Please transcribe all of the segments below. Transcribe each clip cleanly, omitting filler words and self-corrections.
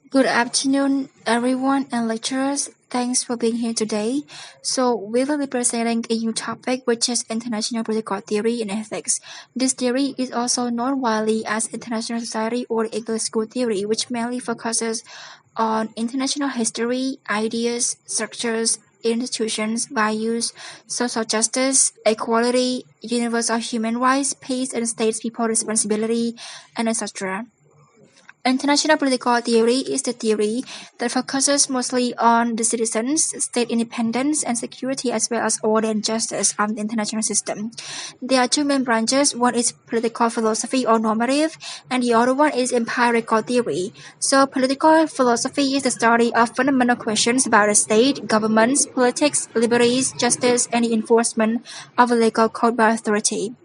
Good afternoon, everyone and lecturers. Thanks for being here today. So we will be presenting a new topic, which is international political theory and ethics. This theory is also known widely as international society or English school theory, which mainly focuses on international history, ideas, structures, institutions, values, social justice, equality, universal human rights, peace and states people responsibility, and etc. International political theory is the theory that focuses mostly on the citizens, state independence, and security, as well as order and justice of the international system. There are two main branches. One is political philosophy or normative, and the other one is empirical theory. So, political philosophy is the study of fundamental questions about the state, governments, politics, liberties, justice, and the enforcement of a legal code by authority.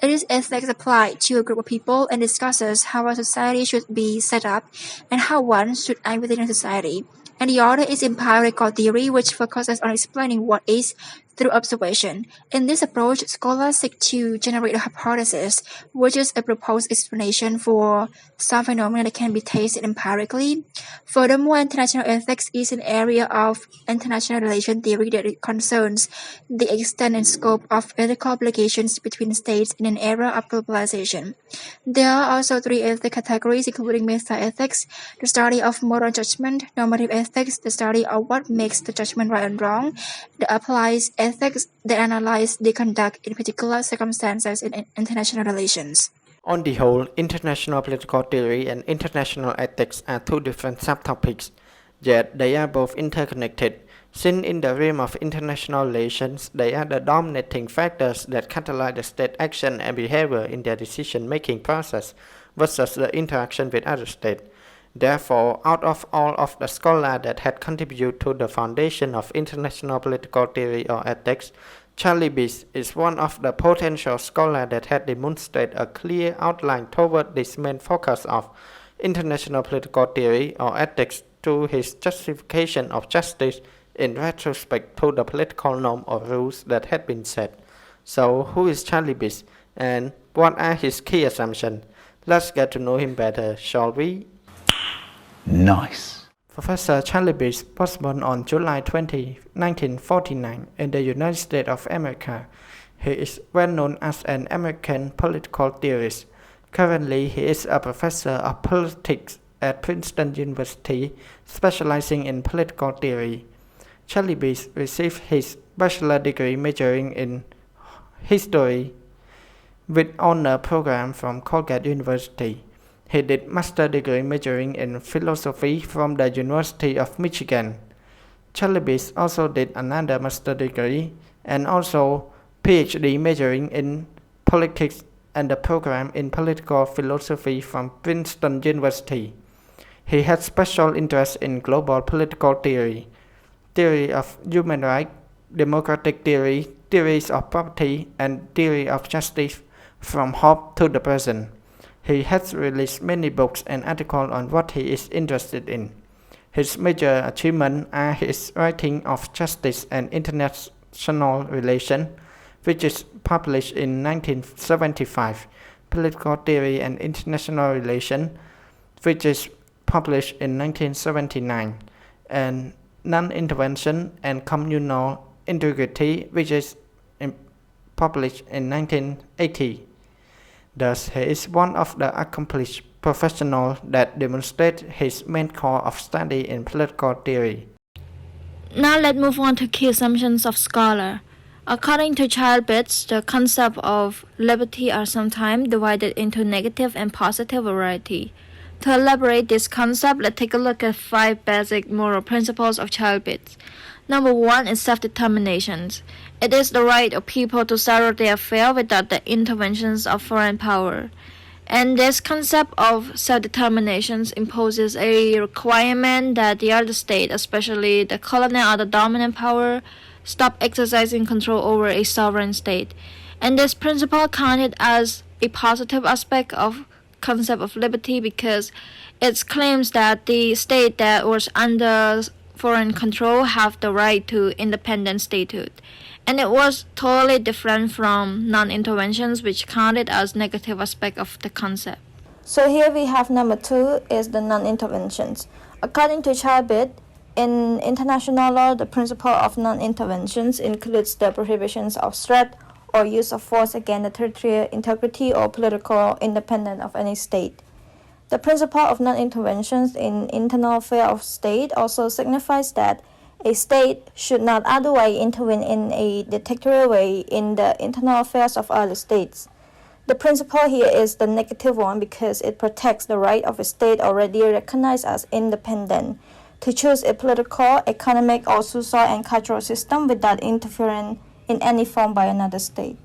It is ethics applied to a group of people and discusses how a society should be set up and how one should act within a society. And the other is empirical theory, which focuses on explaining what is through observation. In this approach, scholars seek to generate a hypothesis, which is a proposed explanation for some phenomena that can be tested empirically. Furthermore, international ethics is an area of international relation theory that concerns the extent and scope of ethical obligations between states in an era of globalization. There are also three ethic categories, including meta-ethics, the study of moral judgment; normative ethics, the study of what makes the judgment right and wrong; the applied ethics, that analyze the conduct in particular circumstances in international relations. On the whole, international political theory and international ethics are two different subtopics, yet they are both interconnected, since in the realm of international relations, they are the dominating factors that catalyze the state action and behavior in their decision-making process versus the interaction with other states. Therefore, out of all of the scholars that had contributed to the foundation of international political theory or ethics, Charlie Bees is one of the potential scholars that had demonstrated a clear outline toward this main focus of international political theory or ethics through his justification of justice in retrospect to the political norm or rules that had been set. So, who is Charlie Bees and what are his key assumptions? Let's get to know him better, shall we? Nice. Professor Charlie Bees was born on July 20, 1949 in the United States of America. He is well known as an American political theorist. Currently, he is a professor of politics at Princeton University, specializing in political theory. Charlie Bees received his bachelor degree majoring in history with honor program from Colgate University. He did master degree majoring in philosophy from the University of Michigan. Charlie Bees also did another master degree and also PhD majoring in politics and a program in political philosophy from Princeton University. He had special interest in global political theory, theory of human rights, democratic theory, theories of property, and theory of justice from Hope to the present. He has released many books and articles on what he is interested in. His major achievements are his writing of Justice and International Relations, which is published in 1975, Political Theory and International Relations, which is published in 1979, and Non-Intervention and Communal Integrity, which is published in 1980. Thus, he is one of the accomplished professionals that demonstrate his main core of study in political theory. Now let's move on to key assumptions of scholar. According to Charles Bees, the concept of liberty are sometimes divided into negative and positive variety. To elaborate this concept, let's take a look at 5 basic moral principles of Charles Bees. Number 1 is self-determination. It is the right of people to settle their affairs without the interventions of foreign power. And this concept of self-determination imposes a requirement that the other state, especially the colonial or the dominant power, stop exercising control over a sovereign state. And this principle counted as a positive aspect of concept of liberty because it claims that the state that was under foreign control have the right to independent statehood. And it was totally different from non-interventions, which counted as negative aspect of the concept. So here we have number 2 is the non-interventions. According to Charbit, in international law, the principle of non-intervention includes the prohibitions of threat or use of force against the territorial integrity or political independence of any state. The principle of non-intervention in internal affairs of state also signifies that a state should not otherwise intervene in a dictatorial way in the internal affairs of other states. The principle here is the negative one because it protects the right of a state already recognized as independent to choose a political, economic, or social and cultural system without interference in any form by another state.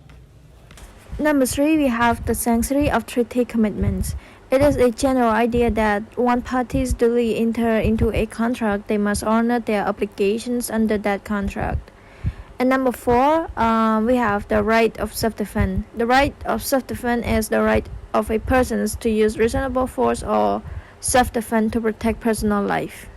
Number 3, we have the sanctuary of treaty commitments. It is a general idea that once parties duly enter into a contract, they must honor their obligations under that contract. And number 4, we have the right of self-defense. The right of self-defense is the right of a person to use reasonable force or self-defense to protect personal life.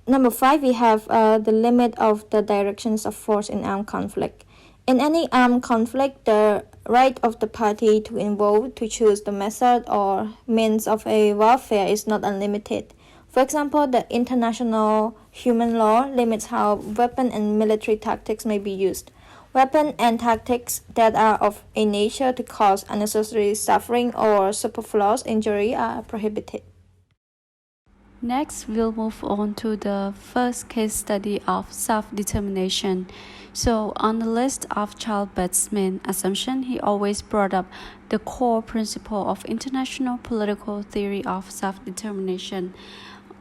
Number 5, we have the limit of the directions of force in armed conflict. In any armed conflict, the right of the party to involve to choose the method or means of a warfare is not unlimited. For example, the international human law limits how weapon and military tactics may be used. Weapons and tactics that are of a nature to cause unnecessary suffering or superfluous injury are prohibited. Next, we'll move on to the first case study of self-determination. So, on the list of Charbit's main assumptions, he always brought up the core principle of international political theory of self-determination.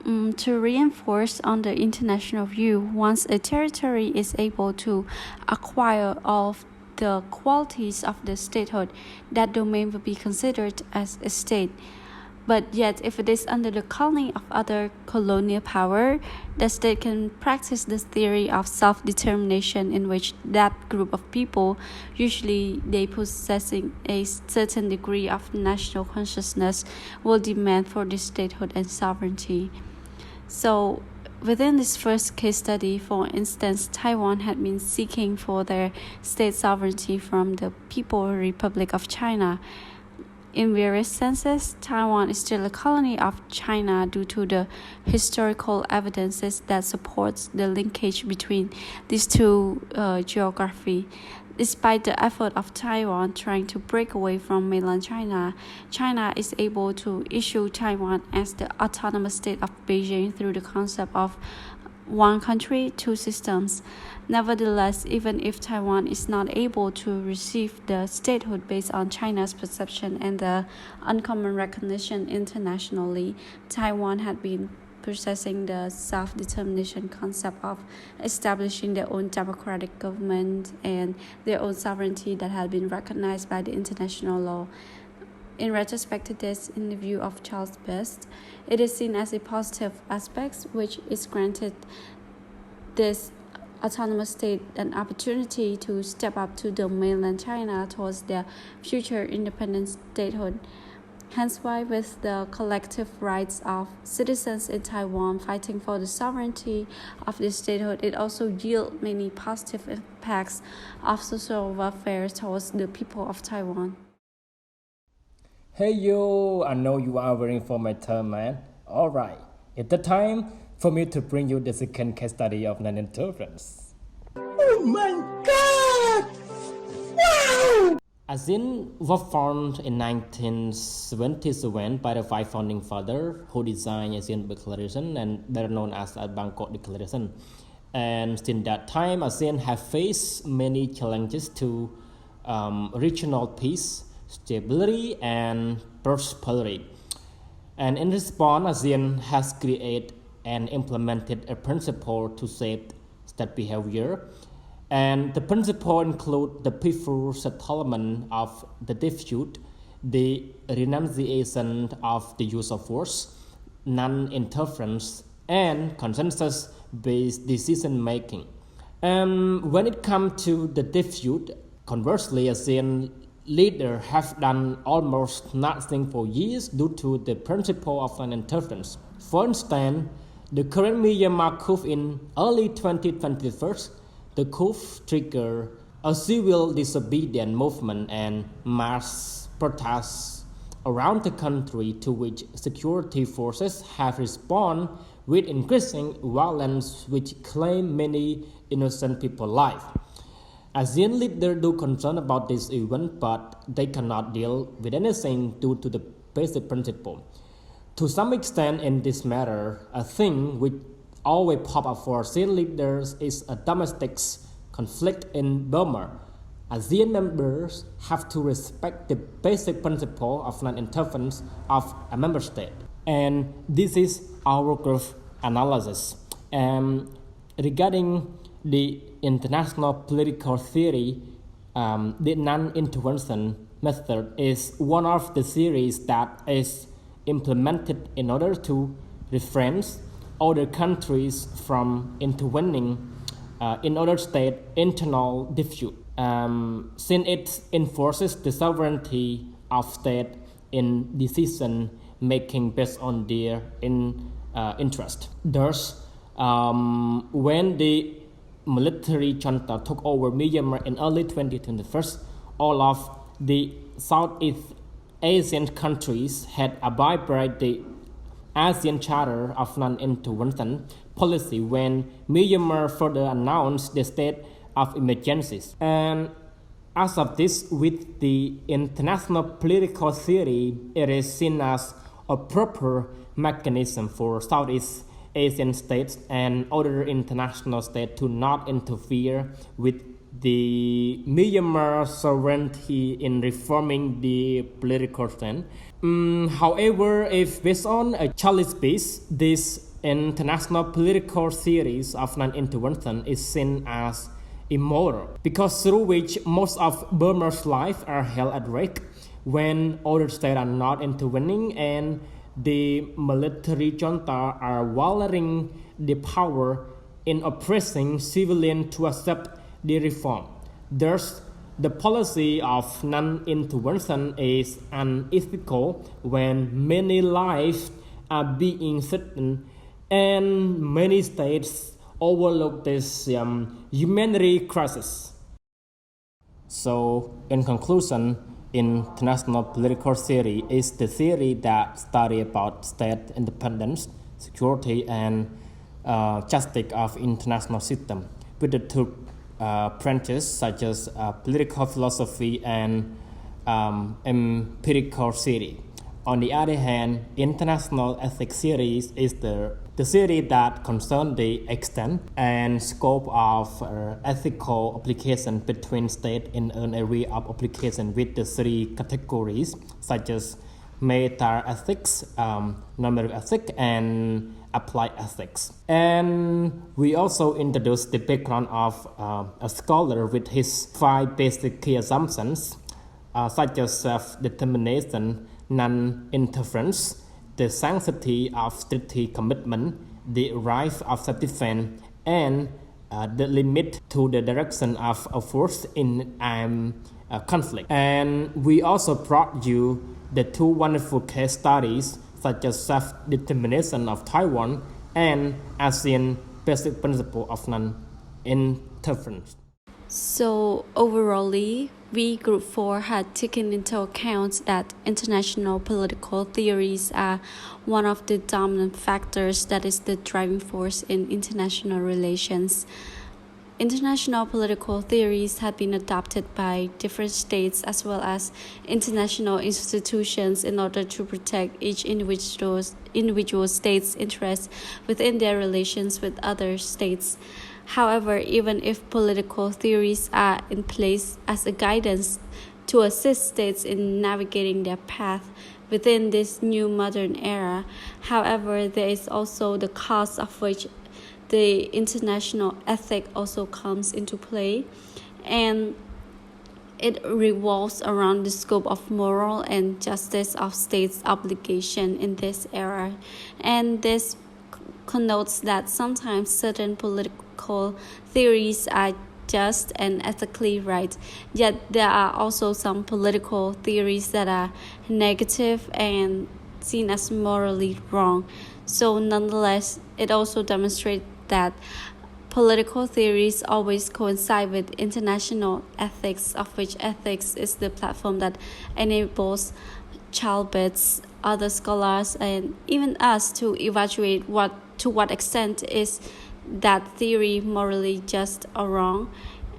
To reinforce on the international view, once a territory is able to acquire all of the qualities of the statehood, that domain will be considered as a state. But yet, if it is under the colony of other colonial power, the state can practice this theory of self-determination in which that group of people, usually they possessing a certain degree of national consciousness, will demand for this statehood and sovereignty. So, within this first case study, for instance, Taiwan had been seeking for their state sovereignty from the People's Republic of China. In various senses, Taiwan is still a colony of China due to the historical evidences that supports the linkage between these two geographies. Despite the effort of Taiwan trying to break away from mainland China, China is able to issue Taiwan as the autonomous state of Beijing through the concept of one country, two systems. Nevertheless, even if Taiwan is not able to receive the statehood based on China's perception and the uncommon recognition internationally, Taiwan had been possessing the self-determination concept of establishing their own democratic government and their own sovereignty that had been recognized by the international law. In retrospect to this, in the view of Charles Best, it is seen as a positive aspect which is granted this autonomous state an opportunity to step up to the mainland China towards their future independent statehood. Hence why, with the collective rights of citizens in Taiwan fighting for the sovereignty of this statehood, it also yields many positive impacts of social welfare towards the people of Taiwan. Hey yo, I know you are waiting for my turn, man. Alright, it's the time for me to bring you the second case study of non-interference. Oh my god! Wow! ASEAN was formed in 1977 by the 5 founding fathers who designed ASEAN Declaration and better known as the Bangkok Declaration. And since that time, ASEAN has faced many challenges to regional peace, stability, and prosperity. And in response, ASEAN has created and implemented a principle to shape state behavior. And the principle include the peaceful settlement of the dispute, the renunciation of the use of force, non-interference, and consensus-based decision-making. When it comes to the dispute, conversely, ASEAN leaders have done almost nothing for years due to the principle of non-interference. For instance, the current Myanmar coup in early 2021, the coup triggered a civil disobedience movement and mass protests around the country to which security forces have responded with increasing violence which claim many innocent people's lives. ASEAN leaders do concern about this event, but they cannot deal with anything due to the basic principle. To some extent in this matter, a thing which always pop up for ASEAN leaders is a domestic conflict in Burma. ASEAN members have to respect the basic principle of non-interference of a member state. And this is our group analysis. Regarding the international political theory, the non-intervention method is one of the theories that is implemented in order to refrain other countries from intervening in other state internal dispute. Since it enforces the sovereignty of state in decision making based on their interest. Thus, when the military junta took over Myanmar in early 2021, all of the Southeast Asian countries had abided by the ASEAN Charter of Non-Intervention policy when Myanmar further announced the state of emergencies. And as of this, with the international political theory, it is seen as a proper mechanism for Southeast Asian states and other international states to not interfere with the Myanmar sovereignty in reforming the political scene. However, if based on a childish base, this international political theories of non-intervention is seen as immoral, because through which most of Burma's life are held at risk when other states are not intervening and the military junta are violating the power in oppressing civilians to accept the reform. Thus, the policy of non-intervention is unethical when many lives are being threatened and many states overlook this humanitarian crisis. So, in conclusion, international political theory is the theory that study about state independence, security, and justice of international system, with the two branches such as political philosophy and empirical theory. On the other hand, international ethics theory is the theory that concerns the extent and scope of ethical application between states in an area of application with the three categories such as meta-ethics, normative ethics, and applied ethics. And we also introduced the background of a scholar with his 5 basic key assumptions, such as self-determination, non-interference, the sanctity of treaty commitment, the right of self-defense, and the limit to the direction of a force in conflict. And we also brought you the 2 wonderful case studies such as self-determination of Taiwan and ASEAN basic principle of non-interference. So overall, we Group 4 had taken into account that international political theories are one of the dominant factors that is the driving force in international relations. International political theories have been adopted by different states as well as international institutions in order to protect each individual state's interests within their relations with other states. However, even if political theories are in place as a guidance to assist states in navigating their path within this new modern era, however, there is also the cost of which the international ethic also comes into play, and it revolves around the scope of moral and justice of states' obligation in this era. And this connotes that sometimes certain political theories are just and ethically right, yet there are also some political theories that are negative and seen as morally wrong. So nonetheless, it also demonstrates that political theories always coincide with international ethics, of which ethics is the platform that enables childbirths, other scholars, and even us to evaluate to what extent is that theory morally just or wrong.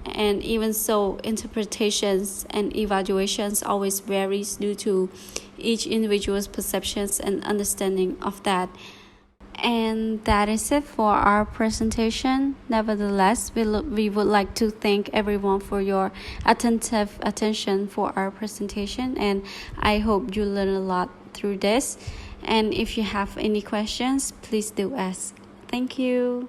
And even so, interpretations and evaluations always varies due to each individual's perceptions and understanding of that. And that is it for our presentation. Nevertheless, we would like to thank everyone for your attentive attention for our presentation, and I hope you learn a lot through this. And if you have any questions, please do ask. Thank you.